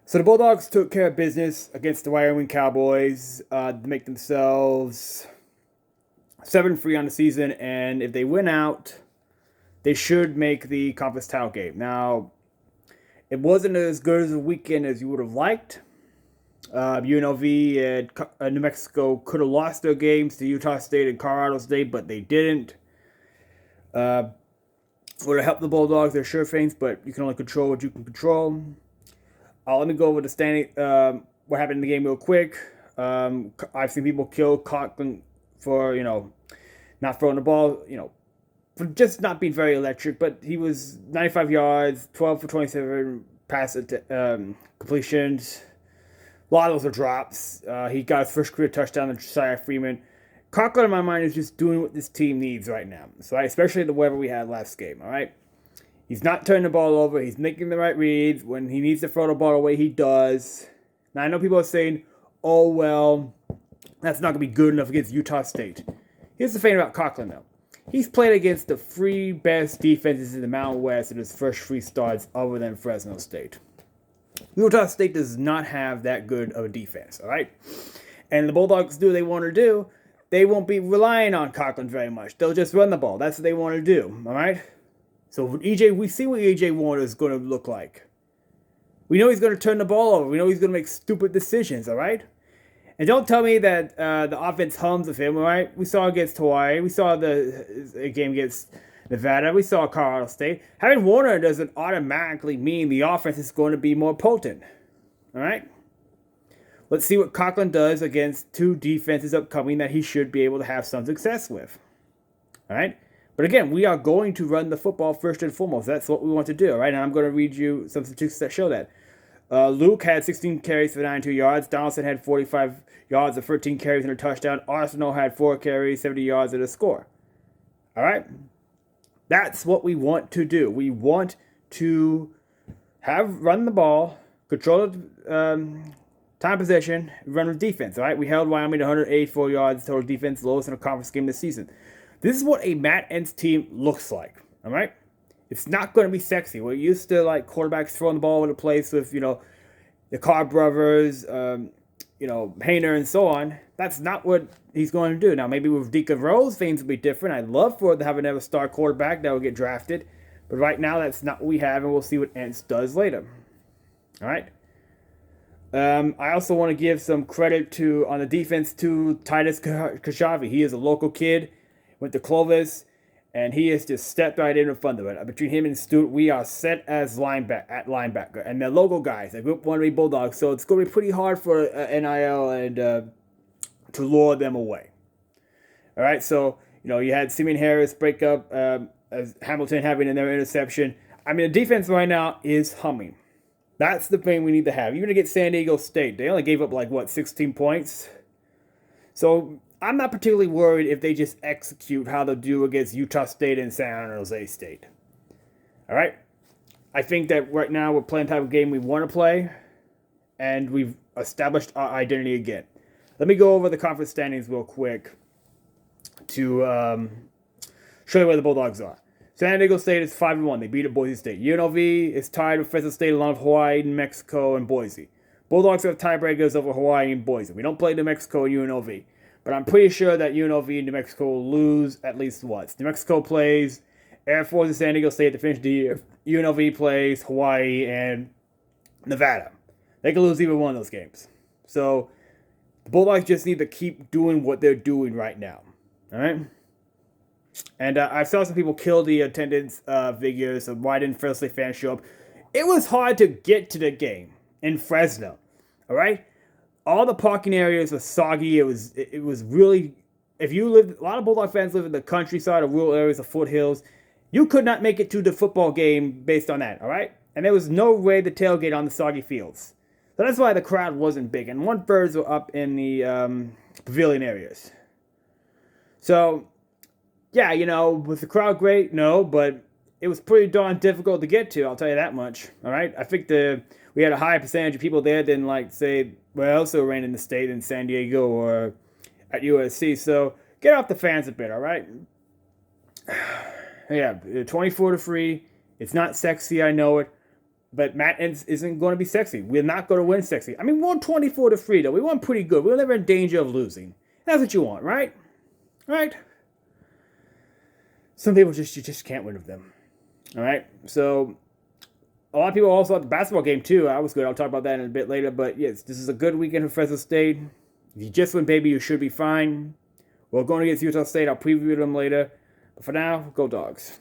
So the Bulldogs took care of business against the Wyoming Cowboys to make themselves 7-3 on the season, and if they win out, they should make the conference title game. Now, it wasn't as good as a weekend as you would have liked. UNLV and New Mexico could have lost their games to Utah State and Colorado State, but they didn't. Uh, would have helped the Bulldogs. They're sure things, but you can only control what you can control. Let me go over the standing. What happened in the game real quick. I've seen people kill Conklin for not throwing the ball. For just not being very electric. But he was 95 yards, 12 for 27 pass completions. A lot of those are drops. He got his first career touchdown to Josiah Freeman. Conklin, in my mind, is just doing what this team needs right now. So especially the weather we had last game. All right. He's not turning the ball over. He's making the right reads. When he needs to throw the ball away, he does. Now, I know people are saying, oh, well, that's not going to be good enough against Utah State. Here's the thing about Conklin, though. He's played against the three best defenses in the Mountain West in his first three starts other than Fresno State. Utah State does not have that good of a defense, all right? And the Bulldogs do what they want to do. They won't be relying on Conklin very much. They'll just run the ball. That's what they want to do, all right? So we see what EJ Warner is going to look like. We know he's going to turn the ball over. We know he's going to make stupid decisions, all right? And don't tell me that the offense hums with him, all right? We saw against Hawaii. We saw the game against Nevada. We saw Colorado State. Having Warner doesn't automatically mean the offense is going to be more potent, all right? Let's see what Conklin does against two defenses upcoming that he should be able to have some success with, all right? But again, we are going to run the football first and foremost. That's what we want to do, all right? And I'm going to read you some statistics that show that. Luke had 16 carries for 92 yards. Donaldson had 45 yards and 13 carries and a touchdown. Arsenal had 4 carries, 70 yards and a score. All right? That's what we want to do. We want to run the ball, control the time possession, run with defense, all right? We held Wyoming to 184 yards total defense, lowest in a conference game this season. This is what a Matt Entz team looks like, all right? It's not going to be sexy. We're used to, like, quarterbacks throwing the ball over the place with, the Carr brothers, Hayner and so on. That's not what he's going to do. Now, maybe with Deacon Rose, things will be different. I'd love for it to have another star quarterback that will get drafted. But right now, that's not what we have, and we'll see what Entz does later. All right? I also want to give some credit on the defense to Titus Kashavi. He is a local kid. Went to Clovis, and he has just stepped right in front of it. Between him and Stewart, we are set as linebacker. And they're local guys. They grew up wanting to be Bulldogs, so it's going to be pretty hard for NIL and to lure them away. All right, so, you had Simeon Harris break up as Hamilton having another interception. I mean, the defense right now is humming. That's the thing we need to have. Even against San Diego State, they only gave up, 16 points? So I'm not particularly worried if they just execute how they'll do against Utah State and San Jose State. All right? I think that right now we're playing the type of game we want to play, and we've established our identity again. Let me go over the conference standings real quick to show you where the Bulldogs are. San Diego State is 5-1. They beat Boise State. UNLV is tied with Fresno State along with Hawaii, New Mexico, and Boise. Bulldogs have tiebreakers over Hawaii and Boise. We don't play New Mexico and UNLV. But I'm pretty sure that UNLV and New Mexico will lose at least once. New Mexico plays Air Force and San Diego State to finish the year. UNLV plays Hawaii and Nevada. They can lose either one of those games. So the Bulldogs just need to keep doing what they're doing right now. All right? And I saw some people kill the attendance figures of why didn't Fresno State fans show up. It was hard to get to the game in Fresno. All right? All the parking areas were soggy. It was really, if you lived, a lot of Bulldog fans live in the countryside or rural areas of foothills. You could not make it to the football game based on that, all right? And there was no way to tailgate on the soggy fields. So that's why the crowd wasn't big. And 1/3 were up in the pavilion areas. So, yeah, was the crowd great? No, but it was pretty darn difficult to get to, I'll tell you that much, all right? I think we had a higher percentage of people there than, say, where else it rained in the state, in San Diego or at USC. So get off the fans a bit, all right? Yeah, 24-3. It's not sexy, I know it. But Matt isn't going to be sexy. We're not going to win sexy. I mean, we won 24-3, though. We won pretty good. We were never in danger of losing. That's what you want, right? Right? Some people you just can't win with them. All right? So, a lot of people also at the basketball game, too. I was good. I'll talk about that in a bit later. But, yes, this is a good weekend for Fresno State. If you just win, baby, you should be fine. We're going against Utah State. I'll preview them later. But for now, go Dogs.